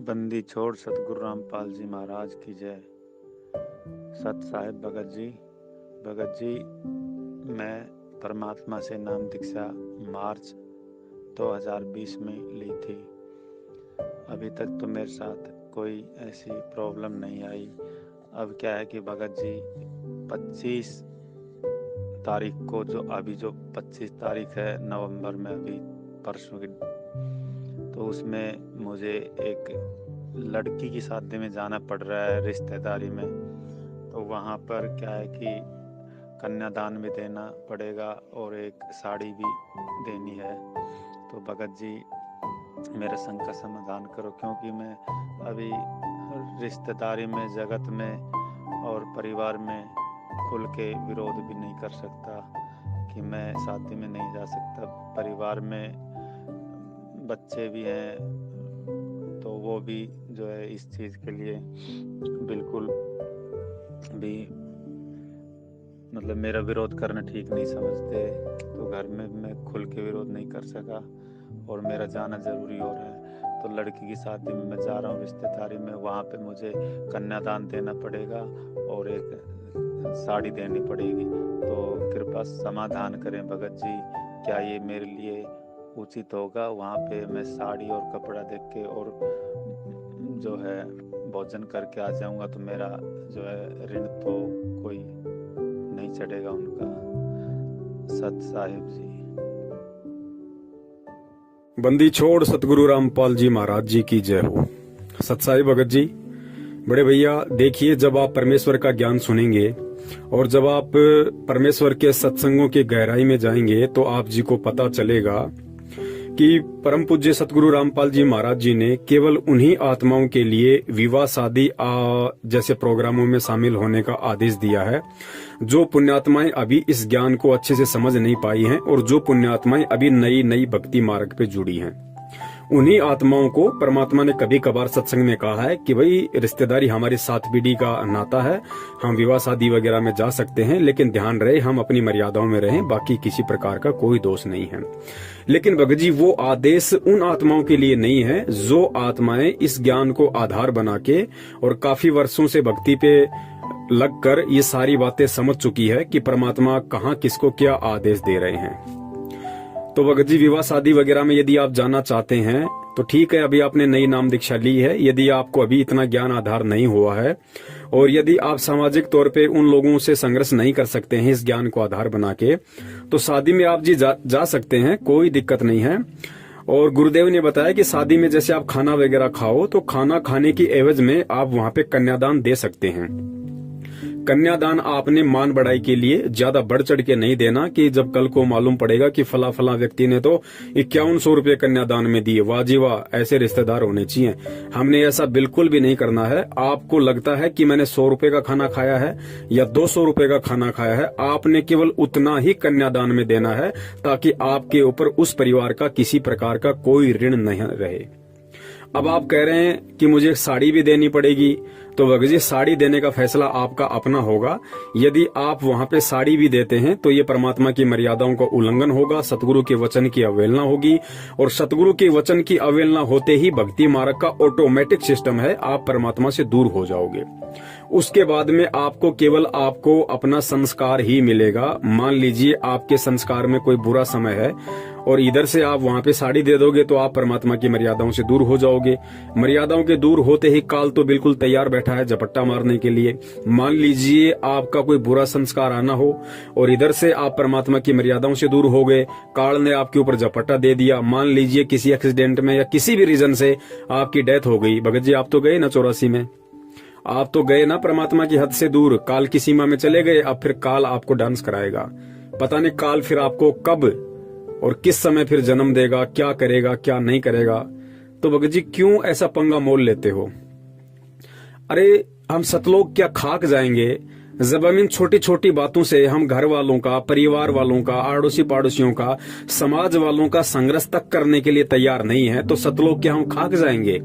बंदी छोड़ सतगुरु रामपाल जी महाराज की जय। सत साहिब भगत जी मैं परमात्मा से नाम दीक्षा मार्च 2020 में ली थी। अभी तक तो मेरे साथ कोई ऐसी प्रॉब्लम नहीं आई। अब क्या है कि भगत जी 25 तारीख को जो 25 तारीख है नवंबर में, अभी परसों की, तो उसमें मुझे एक लड़की की शादी में जाना पड़ रहा है रिश्तेदारी में। तो वहाँ पर क्या है कि कन्यादान भी देना पड़ेगा और एक साड़ी भी देनी है। तो भगत जी मेरे संग का समाधान करो, क्योंकि मैं अभी रिश्तेदारी में, जगत में और परिवार में खुल के विरोध भी नहीं कर सकता कि मैं शादी में नहीं जा सकता। परिवार में बच्चे भी हैं तो वो भी जो है इस चीज़ के लिए बिल्कुल भी मतलब मेरा विरोध करना ठीक नहीं समझते। तो घर में मैं खुल के विरोध नहीं कर सका और मेरा जाना ज़रूरी हो रहा है। तो लड़की की शादी में मैं जा रहा हूँ रिश्तेदारी में, वहाँ पे मुझे कन्यादान देना पड़ेगा और एक साड़ी देनी पड़ेगी। तो कृपया समाधान करें भगत जी, क्या ये मेरे लिए उचित होगा? वहाँ पे मैं साड़ी और कपड़ा देख के और जो है भोजन करके आ जाऊँगा तो मेरा जो है ऋण तो कोई नहीं चढ़ेगा उनका। सत साहिब जी। बंदी छोड़ सतगुरु रामपाल जी महाराज जी की जय हो। सत साहिब भगत जी, बड़े भैया देखिए, जब आप परमेश्वर का ज्ञान सुनेंगे और जब आप परमेश्वर के सत्संगों की गहराई में जाएंगे तो आप जी को पता चलेगा कि परम पूज्य सतगुरु रामपाल जी महाराज जी ने केवल उन्हीं आत्माओं के लिए विवाह शादी जैसे प्रोग्रामों में शामिल होने का आदेश दिया है जो पुण्यात्माएं अभी इस ज्ञान को अच्छे से समझ नहीं पाई हैं और जो पुण्यात्माएं अभी नई नई भक्ति मार्ग पे जुड़ी हैं। उन्हीं आत्माओं को परमात्मा ने कभी कभार सत्संग में कहा है कि भाई रिश्तेदारी हमारी 7 पीढ़ी का नाता है, हम विवाह शादी वगैरह में जा सकते हैं, लेकिन ध्यान रहे हम अपनी मर्यादाओं में रहें, बाकी किसी प्रकार का कोई दोष नहीं है। लेकिन भगत जी वो आदेश उन आत्माओं के लिए नहीं है जो आत्माएं इस ज्ञान को आधार बना के और काफी वर्षों से भक्ति पे लगकर ये सारी बातें समझ चुकी है कि परमात्मा कहाँ किसको क्या आदेश दे रहे हैं। तो भगत जी विवाह शादी वगैरह में यदि आप जाना चाहते हैं तो ठीक है, अभी आपने नई नाम दीक्षा ली है। यदि आपको अभी इतना ज्ञान आधार नहीं हुआ है और यदि आप सामाजिक तौर पे उन लोगों से संघर्ष नहीं कर सकते हैं इस ज्ञान को आधार बना के, तो शादी में आप जी जा सकते हैं, कोई दिक्कत नहीं है। और गुरुदेव ने बताया कि शादी में जैसे आप खाना वगैरह खाओ तो खाना खाने की एवज में आप वहां पे कन्यादान दे सकते हैं। कन्यादान आपने मान बढ़ाई के लिए ज्यादा बढ़ चढ़ के नहीं देना कि जब कल को मालूम पड़ेगा कि फला फला व्यक्ति ने तो 5100 रुपये कन्यादान में दिए, वाह जी वाह, ऐसे रिश्तेदार होने चाहिए। हमने ऐसा बिल्कुल भी नहीं करना है। आपको लगता है कि मैंने 100 रुपए का खाना खाया है या 200 रुपए का खाना खाया है, आपने केवल उतना ही कन्यादान में देना है ताकि आपके ऊपर उस परिवार का किसी प्रकार का कोई ऋण नहीं रहे। अब आप कह रहे हैं कि मुझे साड़ी भी देनी पड़ेगी, तो भगत जी साड़ी देने का फैसला आपका अपना होगा। यदि आप वहां पे साड़ी भी देते हैं तो ये परमात्मा की मर्यादाओं का उल्लंघन होगा, सतगुरु के वचन की अवहेलना होगी और सतगुरु के वचन की अवहेलना होते ही भक्ति मार्ग का ऑटोमेटिक सिस्टम है, आप परमात्मा से दूर हो जाओगे। उसके बाद में आपको अपना संस्कार ही मिलेगा। मान लीजिए आपके संस्कार में कोई बुरा समय है और इधर से आप वहां पे साड़ी दे दोगे तो आप परमात्मा की मर्यादाओं से दूर हो जाओगे। मर्यादाओं के दूर होते ही काल तो बिल्कुल तैयार बैठा है झपट्टा मारने के लिए। मान लीजिए आपका कोई बुरा संस्कार आना हो और इधर से आप परमात्मा की मर्यादाओं से दूर हो गए, काल ने आपके ऊपर झपट्टा दे दिया। मान लीजिए किसी एक्सीडेंट में या किसी भी रीजन से आपकी डेथ हो गई, भगत जी आप तो गए ना 84 में, आप तो गए ना परमात्मा की हद से दूर, काल की सीमा में चले गए। अब फिर काल आपको डांस कराएगा, पता नहीं काल फिर आपको कब और किस समय फिर जन्म देगा, क्या करेगा क्या नहीं करेगा। तो भगत जी क्यों ऐसा पंगा मोल लेते हो? अरे हम सतलोक क्या खाक जाएंगे जब हम इन छोटी छोटी बातों से हम घर वालों का, परिवार वालों का, आड़ोसी पाड़ोसियों का, समाज वालों का संघर्ष तक करने के लिए तैयार नहीं है, तो सतलोक क्या हम खाक जाएंगे?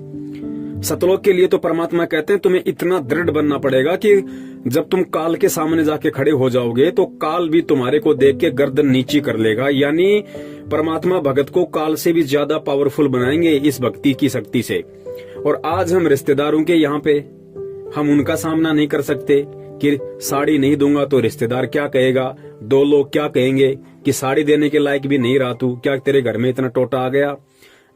सतलोक के लिए तो परमात्मा कहते हैं तुम्हें इतना दृढ़ बनना पड़ेगा कि जब तुम काल के सामने जाके खड़े हो जाओगे तो काल भी तुम्हारे को देख के गर्दन नीची कर लेगा। यानी परमात्मा भगत को काल से भी ज्यादा पावरफुल बनाएंगे इस भक्ति की शक्ति से। और आज हम रिश्तेदारों के यहाँ पे हम उनका सामना नहीं कर सकते कि साड़ी नहीं दूंगा तो रिश्तेदार क्या कहेगा, दो लोग क्या कहेंगे कि साड़ी देने के लायक भी नहीं रहा तू, क्या तेरे घर में इतना टोटा आ गया।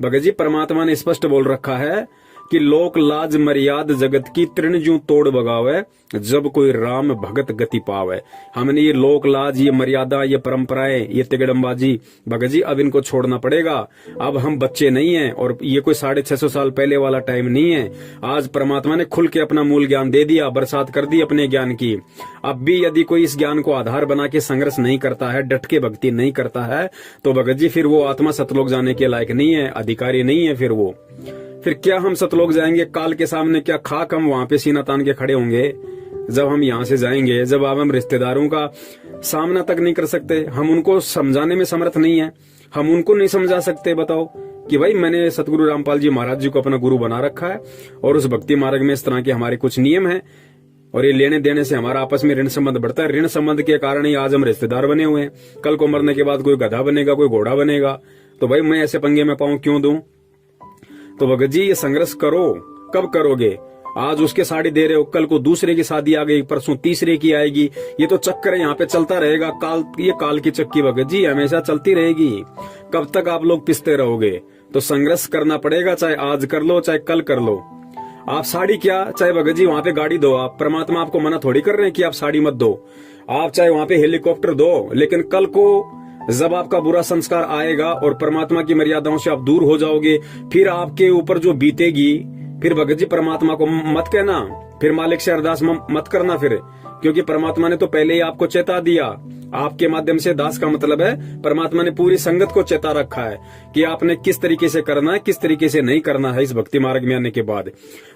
भगत जी परमात्मा ने स्पष्ट बोल रखा है कि लोक लाज मर्याद जगत की तृण जू तोड़ बगावे, जब कोई राम भगत गति पावे। हमने ये लोक लाज, ये मर्यादा, ये परंपराएं, ये तिगड़मबाजी भगत जी अब इनको छोड़ना पड़ेगा। अब हम बच्चे नहीं हैं और ये कोई 650 साल पहले वाला टाइम नहीं है। आज परमात्मा ने खुल के अपना मूल ज्ञान दे दिया, बरसात कर दी अपने ज्ञान की। अब भी यदि कोई इस ज्ञान को आधार बना के संघर्ष नहीं करता है, डट के भक्ति नहीं करता है, तो भगत जी फिर वो आत्मा सतलोक जाने के लायक नहीं है, अधिकारी नहीं है। फिर क्या हम सतलोक जाएंगे काल के सामने, क्या खाक हम वहां पे सीना तान के खड़े होंगे जब हम यहाँ से जाएंगे, जब अब हम रिश्तेदारों का सामना तक नहीं कर सकते, हम उनको समझाने में समर्थ नहीं है, हम उनको नहीं समझा सकते। बताओ कि भाई मैंने सतगुरु रामपाल जी महाराज जी को अपना गुरु बना रखा है और उस भक्ति मार्ग में इस तरह के हमारे कुछ नियम हैं और ये लेने देने से हमारा आपस में ऋण संबंध बढ़ता है। ऋण संबंध के कारण ही आज हम रिश्तेदार बने हुए हैं। कल को मरने के बाद कोई गधा बनेगा, कोई घोड़ा बनेगा, तो भाई मैं ऐसे पंगे में पाऊं क्यों दूं। तो भगत जी ये संघर्ष करो, कब करोगे? आज उसके साड़ी दे रहे हो, कल को दूसरे की शादी आ गई, परसों तीसरे की आएगी, ये तो चक्कर यहाँ पे चलता रहेगा। ये काल की चक्की भगत जी हमेशा चलती रहेगी। कब तक आप लोग पिसते रहोगे? तो संघर्ष करना पड़ेगा, चाहे आज कर लो चाहे कल कर लो। आप साड़ी क्या, चाहे भगत जी वहां पे गाड़ी दो, आप परमात्मा आपको मना थोड़ी कर रहे हैं कि आप साड़ी मत दो। आप चाहे वहां पे हेलीकॉप्टर दो, लेकिन कल को जब आपका बुरा संस्कार आएगा और परमात्मा की मर्यादाओं से आप दूर हो जाओगे, फिर आपके ऊपर जो बीतेगी, फिर भगत जी परमात्मा को मत कहना, फिर मालिक से अरदास मत करना फिर, क्योंकि परमात्मा ने तो पहले ही आपको चेता दिया। आपके माध्यम से दास का मतलब है परमात्मा ने पूरी संगत को चेता रखा है कि आपने किस तरीके से करना है, किस तरीके से नहीं करना है। इस भक्ति मार्ग में आने के बाद,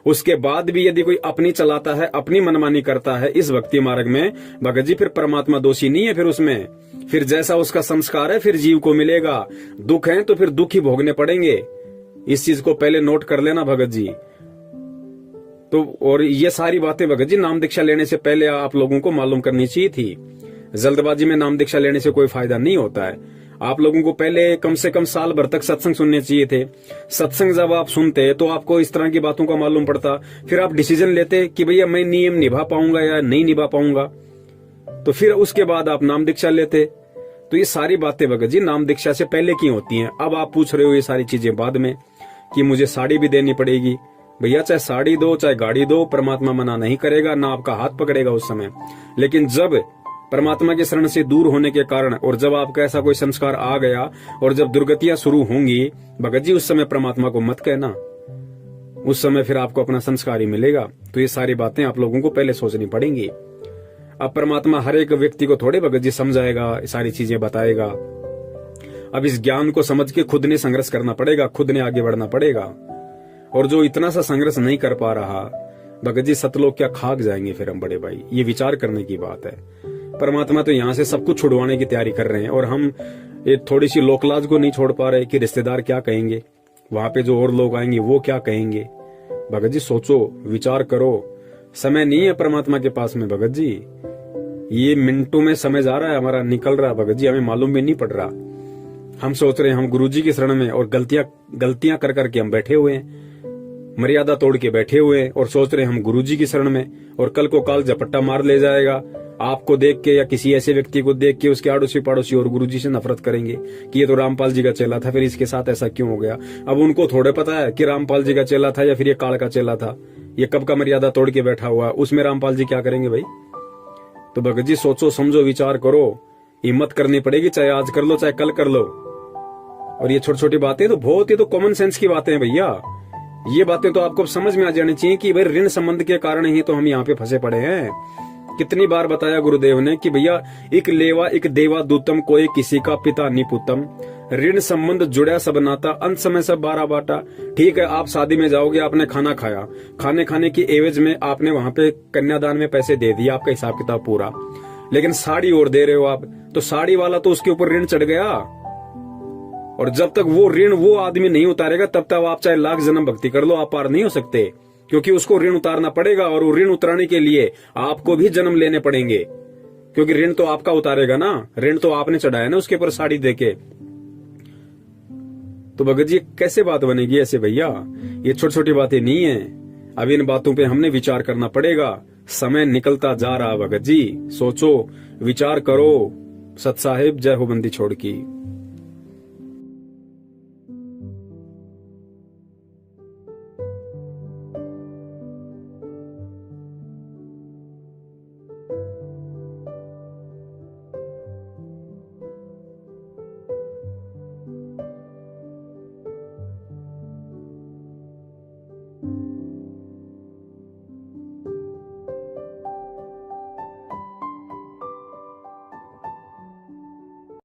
उसके बाद भी यदि कोई अपनी चलाता है, अपनी मनमानी करता है इस भक्ति मार्ग में, भगत जी फिर परमात्मा दोषी नहीं है। फिर उसमें फिर जैसा उसका संस्कार है फिर जीव को मिलेगा। दुख है तो फिर दुख ही भोगने पड़ेंगे। इस चीज को पहले नोट कर लेना भगत जी। तो और ये सारी बातें भगत जी नाम दीक्षा लेने से पहले आप लोगों को मालूम करनी चाहिए थी। जल्दबाजी में नाम दीक्षा लेने से कोई फायदा नहीं होता है। आप लोगों को पहले कम से कम साल भर तक सत्संग सुनने चाहिए थे। सत्संग जब आप सुनते तो आपको इस तरह की बातों का मालूम पड़ता, फिर आप डिसीजन लेते कि भैया मैं नियम निभा पाऊंगा या नहीं निभा पाऊंगा, तो फिर उसके बाद आप नाम दीक्षा लेते। तो ये सारी बातें भगत जी नाम दीक्षा से पहले की होती हैं। अब आप पूछ रहे हो ये सारी चीजें बाद में कि मुझे साड़ी भी देनी पड़ेगी। भैया चाहे साड़ी दो चाहे गाड़ी दो, परमात्मा मना नहीं करेगा, ना आपका हाथ पकड़ेगा उस समय। लेकिन जब परमात्मा के शरण से दूर होने के कारण और जब आपका ऐसा कोई संस्कार आ गया और जब दुर्गतियां शुरू होंगी भगत जी, उस समय परमात्मा को मत कहना, उस समय फिर आपको अपना संस्कार ही मिलेगा। तो ये सारी बातें आप लोगों को पहले सोचनी पड़ेंगी। अब परमात्मा हर एक व्यक्ति को थोड़े भगत जी समझाएगा, सारी चीजें बताएगा। अब इस ज्ञान को समझ के खुद ने संघर्ष करना पड़ेगा, खुद ने आगे बढ़ना पड़ेगा। और जो इतना सा संघर्ष नहीं कर पा रहा भगत जी, सतलोक क्या खाक जाएंगे फिर हम बड़े भाई। ये विचार करने की बात है। परमात्मा तो यहाँ से सब कुछ छुड़वाने की तैयारी कर रहे हैं और हम ये थोड़ी सी लोकलाज को नहीं छोड़ पा रहे कि रिश्तेदार क्या कहेंगे, वहां पे जो और लोग आएंगे वो क्या कहेंगे। भगत जी सोचो, विचार करो। समय नहीं है परमात्मा के पास में भगत जी। ये मिनटों में समय जा रहा है, हमारा निकल रहा भगत जी, हमें मालूम भी नहीं पड़ रहा। हम सोच रहे हैं हम गुरुजी की शरण में और गलतियां कर करके हम बैठे हुए हैं, मर्यादा तोड़ के बैठे हुए हैं और सोच रहे हैं हम गुरुजी की शरण में, और कल को काल झपट्टा मार ले जाएगा। आपको देख के या किसी ऐसे व्यक्ति को देख के उसके आड़ोसी पड़ोसी और गुरुजी से नफरत करेंगे कि ये तो रामपाल जी का चेला था, फिर इसके साथ ऐसा क्यों हो गया। अब उनको थोड़े पता है कि रामपाल जी का चेला था या फिर ये काल का चेला था, ये कब का मर्यादा तोड़ के बैठा हुआ, उसमें रामपाल जी क्या करेंगे भाई। तो भगत जी सोचो समझो विचार करो, हिम्मत करनी पड़ेगी, चाहे आज कर लो चाहे कल कर लो। और ये छोटी छोटी बातें तो बहुत, ये तो कॉमन सेंस की बातें हैं भैया। ये बातें तो आपको समझ में आ जानी चाहिए कि भाई ऋण संबंध के कारण ही तो हम यहाँ पे फंसे पड़े हैं। कितनी बार बताया गुरुदेव ने कि भैया एक लेवा एक देवा दूतम, कोई किसी का पिता निपुतम, ऋण संबंध जुड़ा सब नाता, अंत समय सब बारह बाटा। ठीक है, आप शादी में जाओगे, आपने खाना खाया, खाने की एवज में आपने वहां पे कन्यादान में पैसे दे दिए, आपका हिसाब किताब पूरा, लेकिन साड़ी और दे रहे हो आप, तो साड़ी वाला तो उसके ऊपर ऋण चढ़ गया और जब तक वो ऋण वो आदमी नहीं उतारेगा तब तक आप चाहे लाख जन्म भक्ति कर लो, आप पार नहीं हो सकते, क्योंकि उसको ऋण उतारना पड़ेगा। और वो ऋण उतारने के लिए आपको भी जन्म लेने पड़ेंगे, क्योंकि ऋण तो आपका उतारेगा ना, ऋण तो आपने चढ़ाया ना उसके ऊपर साड़ी देके। तो भगत जी कैसे बात बनेगी ऐसे भैया? ये छोटी छोटी बातें नहीं है। अब इन बातों पे हमने विचार करना पड़ेगा। समय निकलता जा रहा भगत जी, सोचो, विचार करो। सत साहिब जय हो बंदी छोड़ की।